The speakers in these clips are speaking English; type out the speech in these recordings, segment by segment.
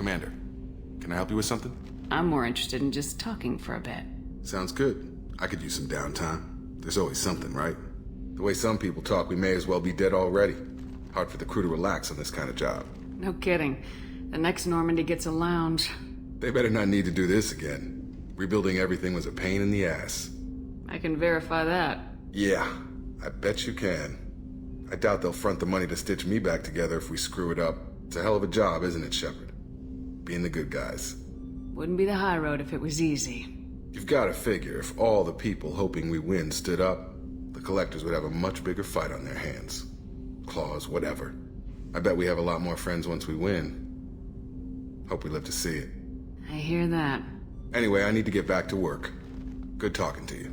Commander, can I help you with something? I'm more interested in just talking for a bit. Sounds good. I could use some downtime. There's always something, right? The way some people talk, we may as well be dead already. Hard for the crew to relax on this kind of job. No kidding. The next Normandy gets a lounge. They better not need to do this again. Rebuilding everything was a pain in the ass. I can verify that. Yeah, I bet you can. I doubt they'll front the money to stitch me back together if we screw it up. It's a hell of a job, isn't it, Shepard? Being the good guys. Wouldn't be the high road if it was easy. You've got to figure if all the people hoping we win stood up, the Collectors would have a much bigger fight on their hands. Claws, whatever. I bet we have a lot more friends once we win. Hope we live to see it. I hear that. Anyway, I need to get back to work. Good talking to you.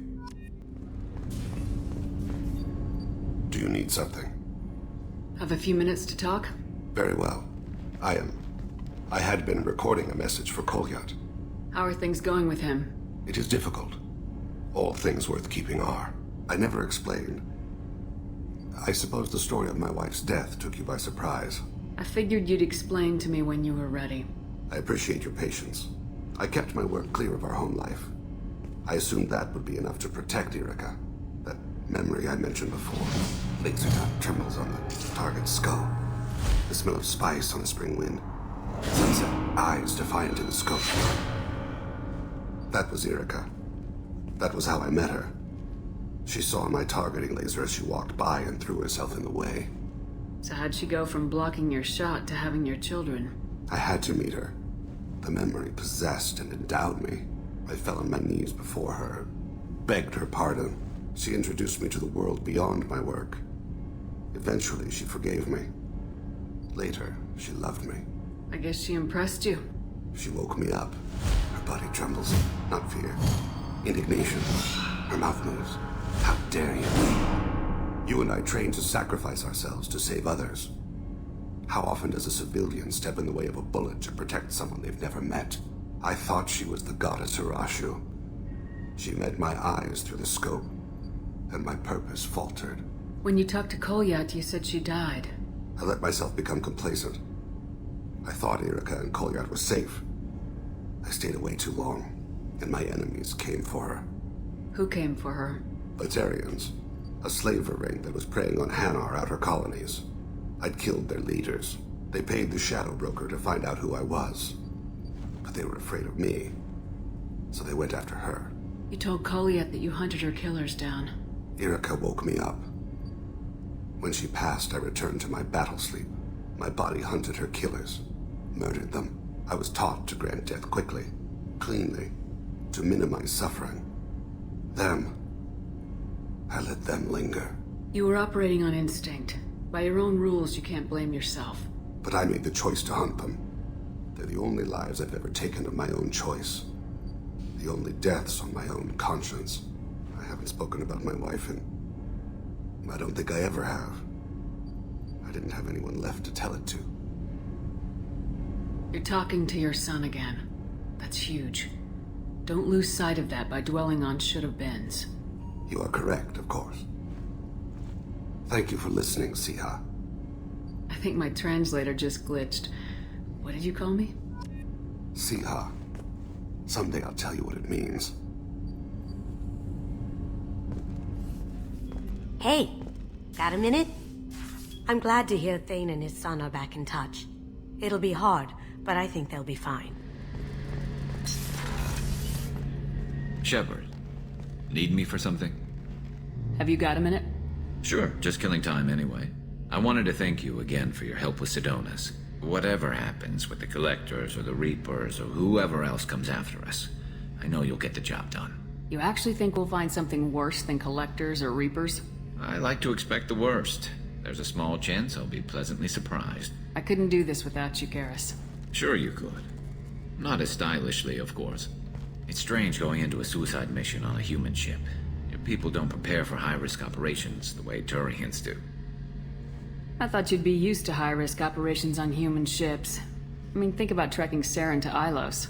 Do you need something? Have a few minutes to talk? Very well. I had been recording a message for Kolyat. How are things going with him? It is difficult. All things worth keeping are. I never explained. I suppose the story of my wife's death took you by surprise. I figured you'd explain to me when you were ready. I appreciate your patience. I kept my work clear of our home life. I assumed that would be enough to protect Irika. That memory I mentioned before. Laser dot trembles on the target's skull. The smell of spice on a spring wind. Sunset eyes defiant in the scope. That was Irika. That was how I met her. She saw my targeting laser as she walked by and threw herself in the way. So how'd she go from blocking your shot to having your children? I had to meet her. The memory possessed and endowed me. I fell on my knees before her, begged her pardon. She introduced me to the world beyond my work. Eventually, she forgave me. Later, she loved me. I guess she impressed you. She woke me up. Her body trembles, not fear. Indignation. Her mouth moves. How dare you? You and I trained to sacrifice ourselves to save others. How often does a civilian step in the way of a bullet to protect someone they've never met? I thought she was the goddess Hirashu. She met my eyes through the scope, and my purpose faltered. When you talked to Kolyat, you said she died. I let myself become complacent. I thought Irika and Kolyat were safe. I stayed away too long, and my enemies came for her. Who came for her? Batarians, a slaver ring that was preying on Hanar outer colonies. I'd killed their leaders. They paid the Shadow Broker to find out who I was. But they were afraid of me, so they went after her. You told Kolyat that you hunted her killers down. Irika woke me up. When she passed, I returned to my battle sleep. My body hunted her killers, murdered them. I was taught to grant death quickly, cleanly, to minimize suffering. I let them linger. You were operating on instinct. By your own rules, you can't blame yourself. But I made the choice to hunt them. They're the only lives I've ever taken of my own choice. The only deaths on my own conscience. I haven't spoken about my wife, and I don't think I ever have. I didn't have anyone left to tell it to. You're talking to your son again. That's huge. Don't lose sight of that by dwelling on should-have-beens. You are correct, of course. Thank you for listening, Siha. I think my translator just glitched. What did you call me? Siha. Someday I'll tell you what it means. Hey, got a minute? I'm glad to hear Thane and his son are back in touch. It'll be hard, but I think they'll be fine. Shepard, need me for something? Have you got a minute? Sure, just killing time anyway. I wanted to thank you again for your help with Sidonis. Whatever happens with the Collectors or the Reapers or whoever else comes after us, I know you'll get the job done. You actually think we'll find something worse than Collectors or Reapers? I like to expect the worst. There's a small chance I'll be pleasantly surprised. I couldn't do this without you, Garrus. Sure you could. Not as stylishly, of course. It's strange going into a suicide mission on a human ship. Your people don't prepare for high-risk operations the way Turians do. I thought you'd be used to high-risk operations on human ships. I mean, think about trekking Saren to Ilos.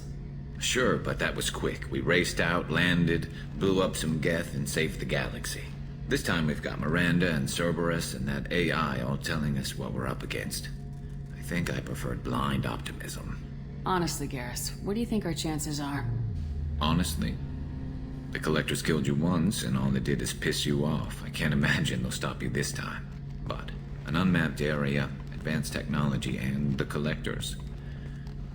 Sure, but that was quick. We raced out, landed, blew up some geth, and saved the galaxy. This time we've got Miranda and Cerberus and that AI all telling us what we're up against. I think I preferred blind optimism. Honestly, Garrus, what do you think our chances are? Honestly, the Collectors killed you once, and all they did is piss you off. I can't imagine they'll stop you this time. But an unmapped area, advanced technology, and the Collectors.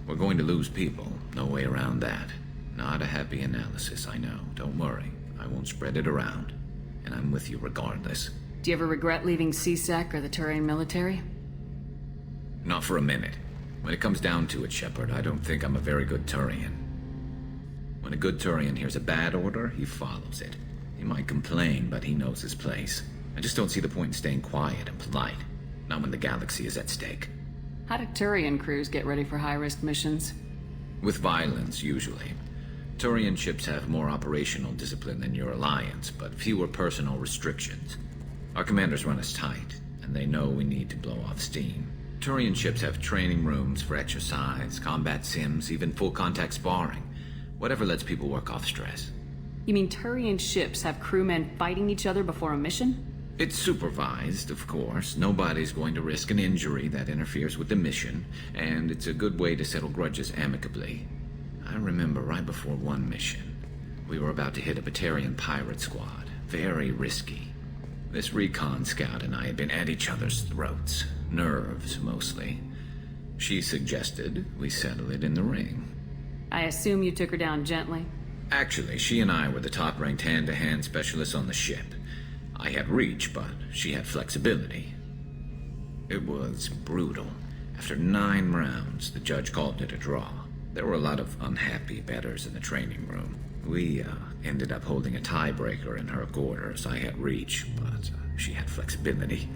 We're going to lose people. No way around that. Not a happy analysis, I know. Don't worry. I won't spread it around. And I'm with you regardless. Do you ever regret leaving CSEC or the Turian military? Not for a minute. When it comes down to it, Shepard, I don't think I'm a very good Turian. When a good Turian hears a bad order, he follows it. He might complain, but he knows his place. I just don't see the point in staying quiet and polite. Not when the galaxy is at stake. How do Turian crews get ready for high-risk missions? With violence, usually. Turian ships have more operational discipline than your alliance, but fewer personal restrictions. Our commanders run us tight, and they know we need to blow off steam. Turian ships have training rooms for exercise, combat sims, even full-contact sparring. Whatever lets people work off stress. You mean Turian ships have crewmen fighting each other before a mission? It's supervised, of course. Nobody's going to risk an injury that interferes with the mission, and it's a good way to settle grudges amicably. I remember right before one mission, we were about to hit a Batarian pirate squad. Very risky. This recon scout and I had been at each other's throats. Nerves, mostly. She suggested we settle it in the ring. I assume you took her down gently? Actually, she and I were the top-ranked hand-to-hand specialists on the ship. I had reach, but she had flexibility. It was brutal. After 9 rounds, the judge called it a draw. There were a lot of unhappy bettors in the training room. We ended up holding a tiebreaker in her quarters. I had reach, but she had flexibility.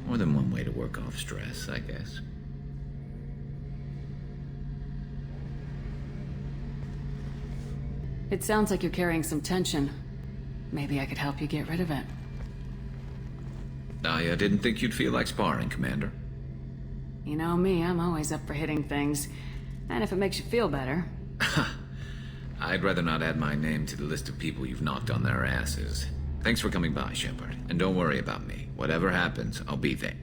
More than one way to work off stress, I guess. It sounds like you're carrying some tension. Maybe I could help you get rid of it. I didn't think you'd feel like sparring, Commander. You know me, I'm always up for hitting things. And if it makes you feel better. I'd rather not add my name to the list of people you've knocked on their asses. Thanks for coming by, Shepard. And don't worry about me. Whatever happens, I'll be there.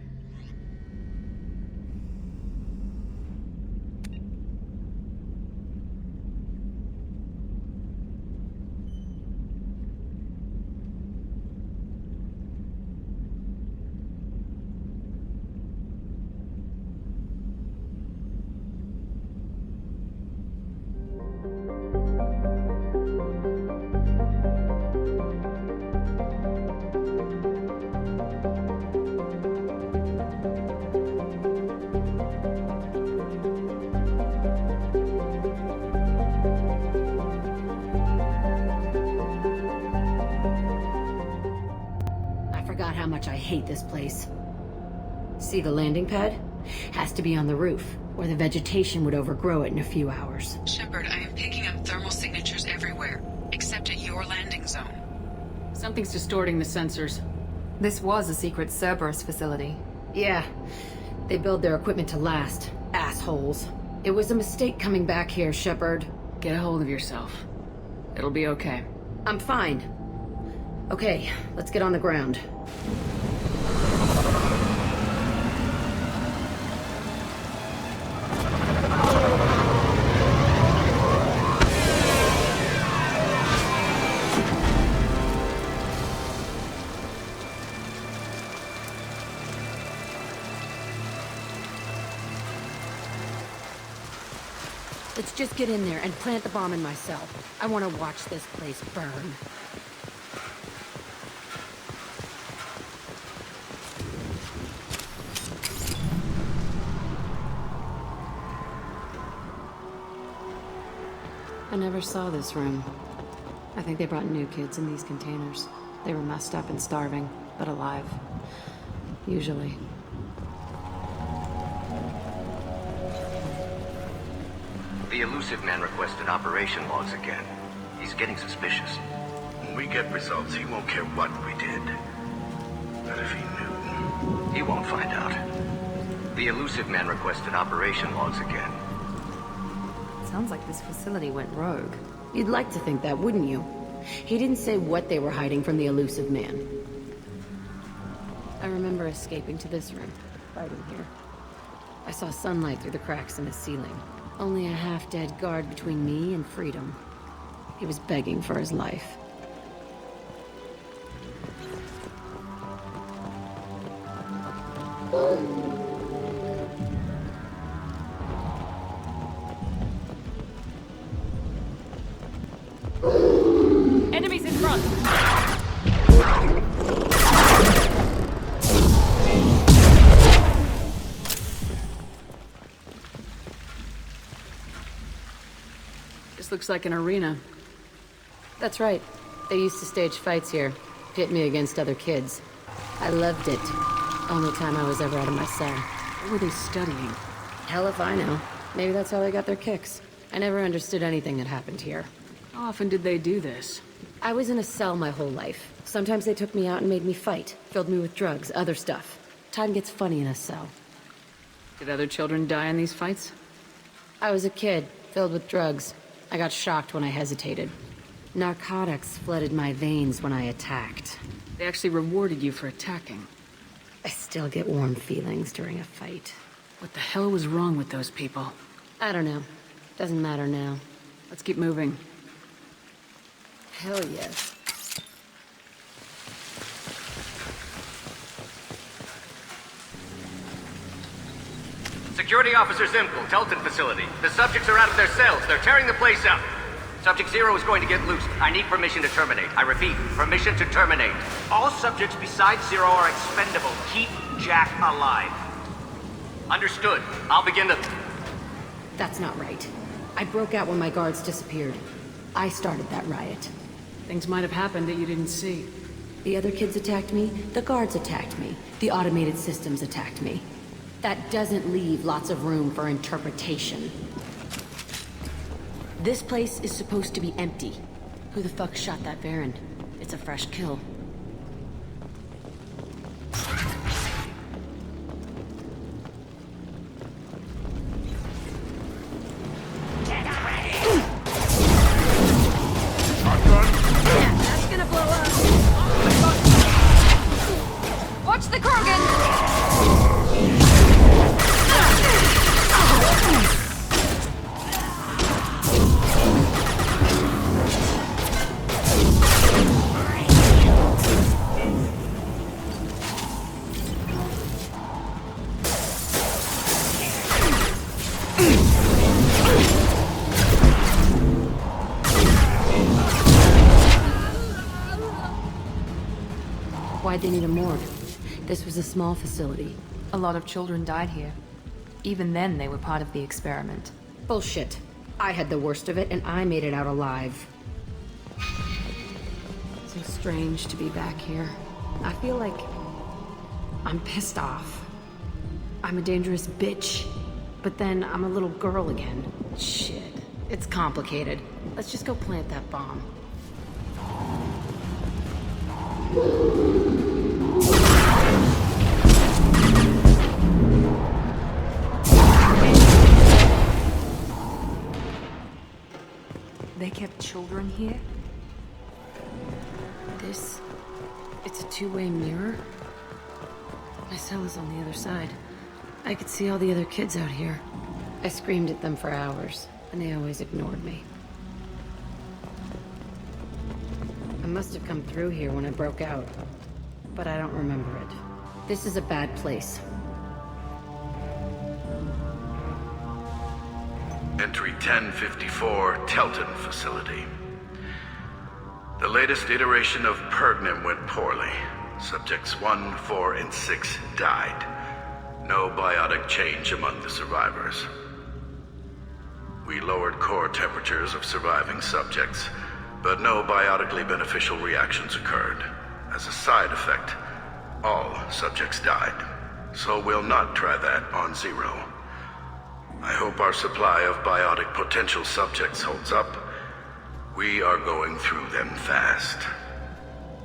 How much I hate this place. See the landing pad? Has to be on the roof, or the vegetation would overgrow it in a few hours. Shepard, I am picking up thermal signatures everywhere, except at your landing zone. Something's distorting the sensors. This was a secret Cerberus facility. Yeah, they build their equipment to last. Assholes. It was a mistake coming back here, Shepard. Get a hold of yourself. It'll be okay. I'm fine. Okay, let's get on the ground. Let's just get in there and plant the bomb in myself. I want to watch this place burn. I never saw this room. I think they brought new kids in these containers. They were messed up and starving, but alive. Usually. The elusive man requested operation logs again. He's getting suspicious. When we get results, he won't care what we did. But if he knew... He won't find out. The elusive man requested operation logs again. Sounds like this facility went rogue. You'd like to think that, wouldn't you? He didn't say what they were hiding from the elusive man. I remember escaping to this room, fighting here. I saw sunlight through the cracks in the ceiling. Only a half-dead guard between me and freedom. He was begging for his life. Enemies in front! This looks like an arena. That's right. They used to stage fights here, pit me against other kids. I loved it. Only time I was ever out of my cell. What were they studying? Hell if I know. Maybe that's how they got their kicks. I never understood anything that happened here. How often did they do this? I was in a cell my whole life. Sometimes they took me out and made me fight, filled me with drugs, other stuff. Time gets funny in a cell. Did other children die in these fights? I was a kid, filled with drugs. I got shocked when I hesitated. Narcotics flooded my veins when I attacked. They actually rewarded you for attacking. I still get warm feelings during a fight. What the hell was wrong with those people? I don't know. Doesn't matter now. Let's keep moving. Hell yes. Security Officer Zimkel, Telton facility. The subjects are out of their cells. They're tearing the place up. Subject Zero is going to get loosed. I need permission to terminate. I repeat, permission to terminate. All subjects besides Zero are expendable. Keep Jack alive. Understood. I'll begin the... That's not right. I broke out when my guards disappeared. I started that riot. Things might have happened that you didn't see. The other kids attacked me, the guards attacked me, the automated systems attacked me. That doesn't leave lots of room for interpretation. This place is supposed to be empty. Who the fuck shot that Baron? It's a fresh kill. Watch the Krogan! Why'd they need a morgue? This was a small facility. A lot of children died here. Even then, they were part of the experiment. Bullshit. I had the worst of it, and I made it out alive. So strange to be back here. I feel like... I'm pissed off. I'm a dangerous bitch. But then I'm a little girl again. Shit. It's complicated. Let's just go plant that bomb. They kept children here? This... It's a two-way mirror? My cell is on the other side. I could see all the other kids out here. I screamed at them for hours, and they always ignored me. I must have come through here when I broke out, but I don't remember it. This is a bad place. Entry 1054, Telton facility. The latest iteration of Pergnum went poorly. Subjects 1, 4, and 6 died. No biotic change among the survivors. We lowered core temperatures of surviving subjects, but no biotically beneficial reactions occurred. As a side effect, all subjects died. So we'll not try that on Zero. I hope our supply of biotic potential subjects holds up. We are going through them fast.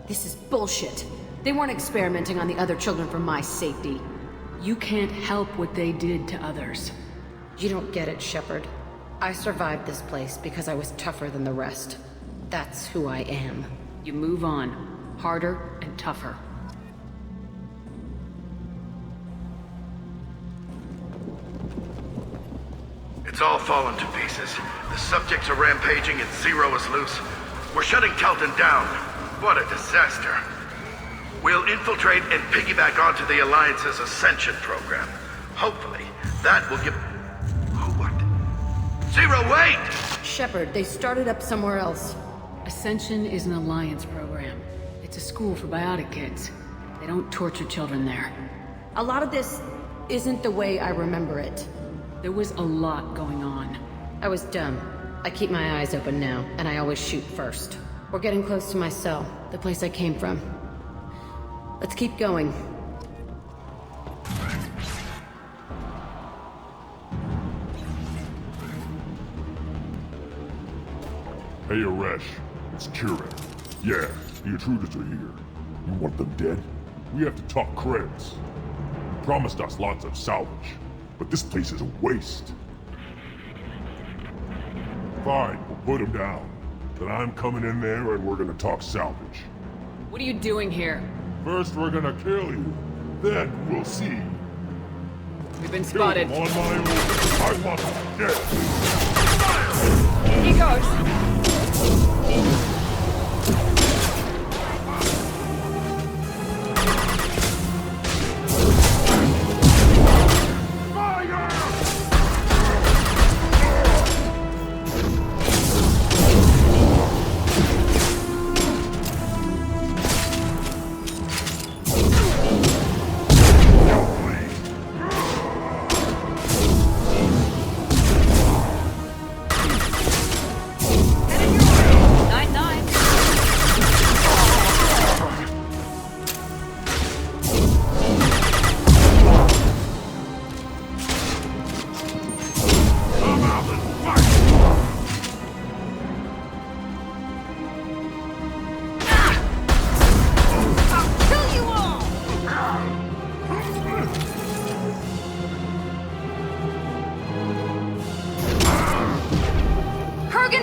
This is bullshit. They weren't experimenting on the other children for my safety. You can't help what they did to others. You don't get it, Shepard. I survived this place because I was tougher than the rest. That's who I am. You move on. Harder and tougher. It's It's all fallen to pieces. The subjects are rampaging and Zero is loose. We're shutting Telton down. What a disaster. We'll infiltrate and piggyback onto the Alliance's Ascension program. Hopefully, that will give... What? Zero, wait! Shepard, they started up somewhere else. Ascension is an Alliance program. It's a school for biotic kids. They don't torture children there. A lot of this isn't the way I remember it. There was a lot going on. I was dumb. I keep my eyes open now, and I always shoot first. We're getting close to my cell, the place I came from. Let's keep going. Hey, Aresh. It's Kieran. Yeah, the intruders are here. You want them dead? We have to talk credits. You promised us lots of salvage, but this place is a waste. Fine, we'll put them down. Then I'm coming in there and we're gonna talk salvage. What are you doing here? First we're gonna kill you, then we'll see. We've been spotted. Kill them on my order. I want them dead. Here he goes.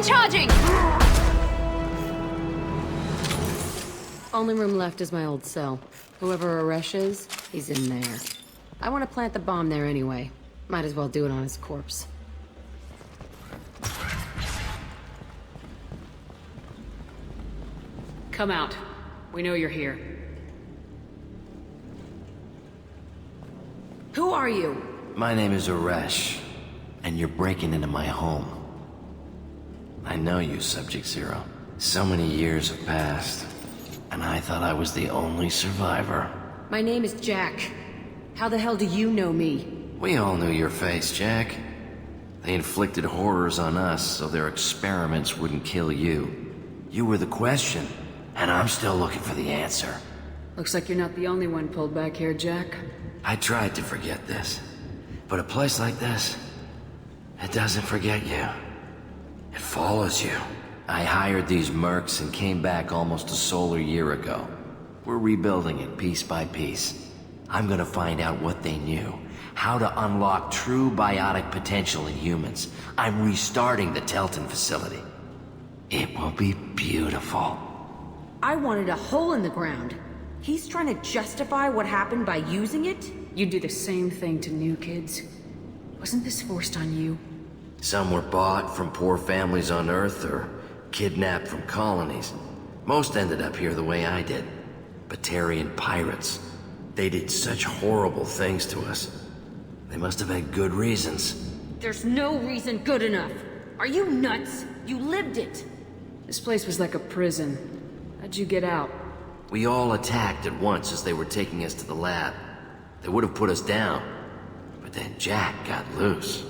Charging! Only room left is my old cell. Whoever Aresh is, he's in there. I want to plant the bomb there anyway. Might as well do it on his corpse. Come out. We know you're here. Who are you? My name is Aresh, and you're breaking into my home. I know you, Subject Zero. So many years have passed, and I thought I was the only survivor. My name is Jack. How the hell do you know me? We all knew your face, Jack. They inflicted horrors on us so their experiments wouldn't kill you. You were the question, and I'm still looking for the answer. Looks like you're not the only one pulled back here, Jack. I tried to forget this, but a place like this, it doesn't forget you. It follows you. I hired these mercs and came back almost a solar year ago. We're rebuilding it piece by piece. I'm gonna find out what they knew. How to unlock true biotic potential in humans. I'm restarting the Telton facility. It will be beautiful. I wanted a hole in the ground. He's trying to justify what happened by using it? You do the same thing to new kids. Wasn't this forced on you? Some were bought from poor families on Earth or kidnapped from colonies. Most ended up here the way I did. Batarian pirates. They did such horrible things to us. They must have had good reasons. There's no reason good enough. Are you nuts? You lived it. This place was like a prison. How'd you get out? We all attacked at once as they were taking us to the lab. They would have put us down. But then Jack got loose.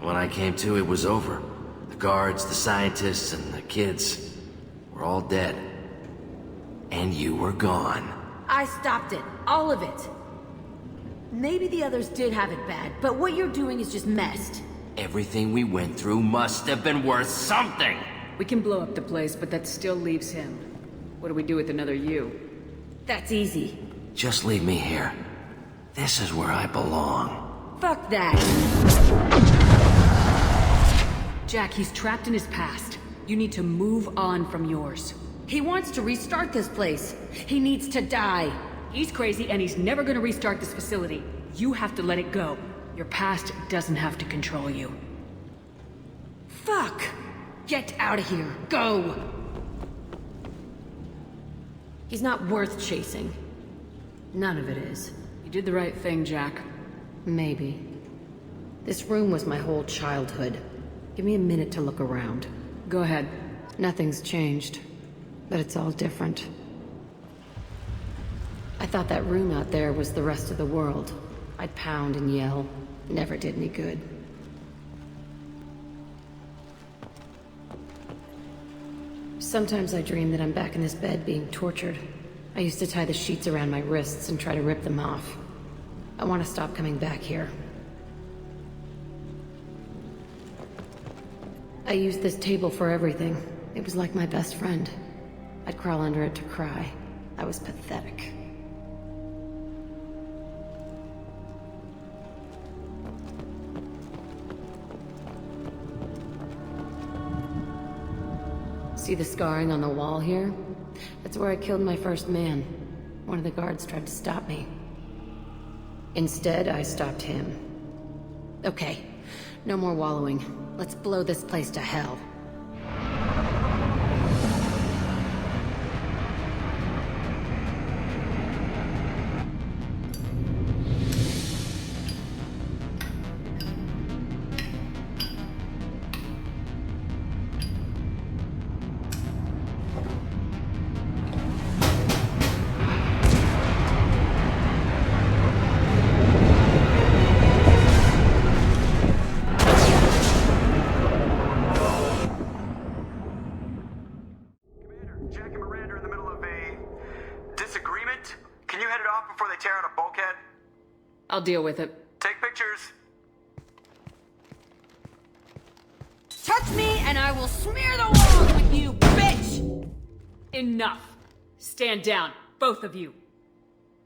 When I came to, it was over. The guards, the scientists, and the kids were all dead. And you were gone. I stopped it. All of it. Maybe the others did have it bad, but what you're doing is just messed. Everything we went through must have been worth something! We can blow up the place, but that still leaves him. What do we do with another you? That's easy. Just leave me here. This is where I belong. Fuck that. Jack, he's trapped in his past. You need to move on from yours. He wants to restart this place. He needs to die. He's crazy and he's never gonna restart this facility. You have to let it go. Your past doesn't have to control you. Fuck! Get out of here. Go! He's not worth chasing. None of it is. You did the right thing, Jack. Maybe. This room was my whole childhood. Give me a minute to look around. Go ahead. Nothing's changed, but it's all different. I thought that room out there was the rest of the world. I'd pound and yell. Never did any good. Sometimes I dream that I'm back in this bed being tortured. I used to tie the sheets around my wrists and try to rip them off. I want to stop coming back here. I used this table for everything. It was like my best friend. I'd crawl under it to cry. I was pathetic. See the scarring on the wall here? That's where I killed my first man. One of the guards tried to stop me. Instead, I stopped him. Okay, no more wallowing. Let's blow this place to hell. Jack and Miranda are in the middle of a disagreement. Can you head it off before they tear out a bulkhead? I'll deal with it. Take pictures. Touch me and I will smear the walls with you, bitch! Enough. Stand down, both of you.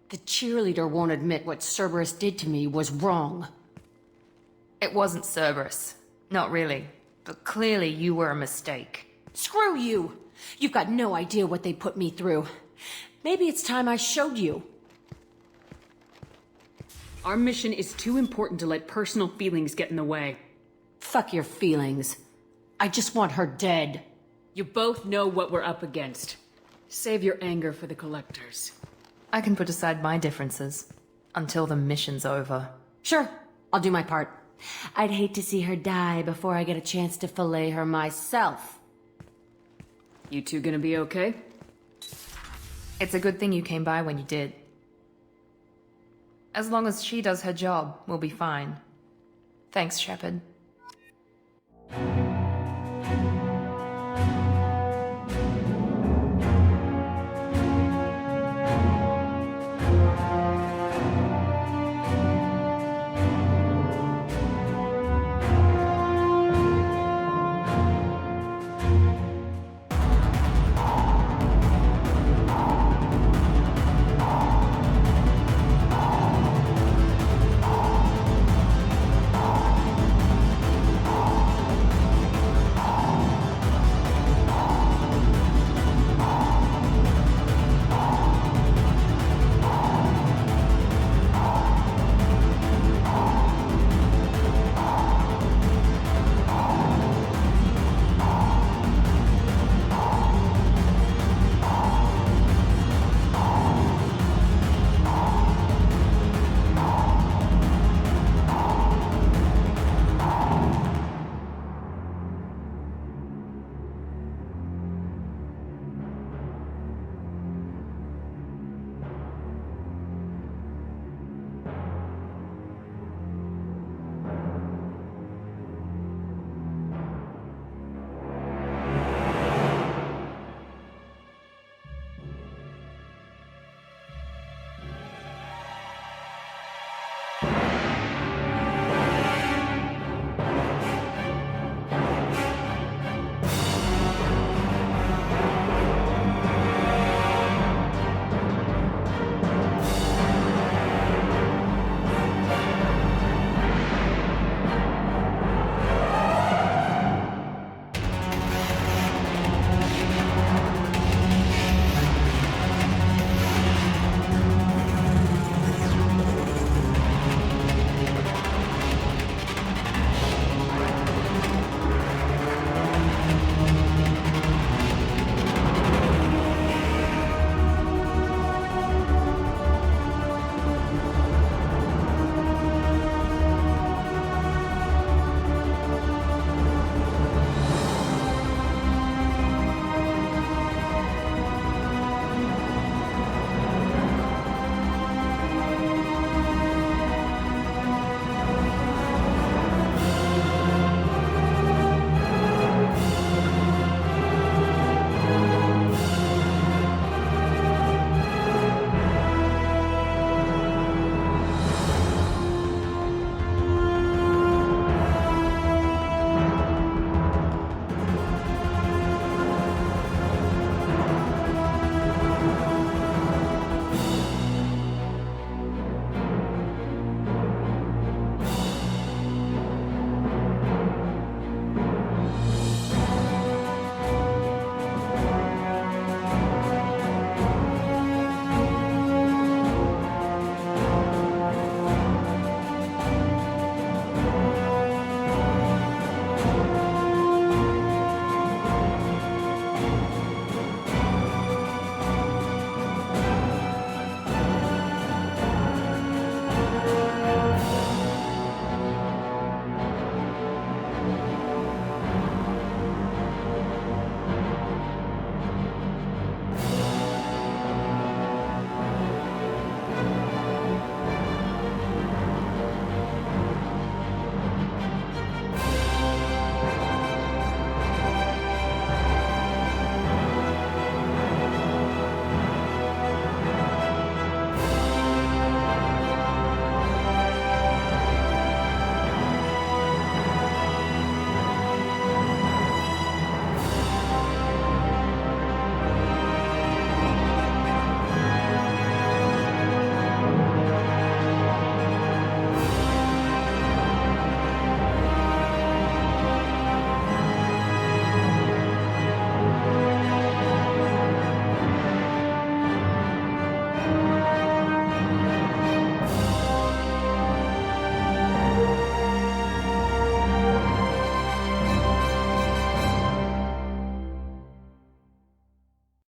The cheerleader won't admit what Cerberus did to me was wrong. It wasn't Cerberus. Not really. But clearly you were a mistake. Screw you! You've got no idea what they put me through. Maybe it's time I showed you. Our mission is too important to let personal feelings get in the way. Fuck your feelings. I just want her dead. You both know what we're up against. Save your anger for the collectors. I can put aside my differences. Until the mission's over. Sure, I'll do my part. I'd hate to see her die before I get a chance to fillet her myself. You two gonna be okay? It's a good thing you came by when you did. As long as she does her job, we'll be fine. Thanks, Shepard.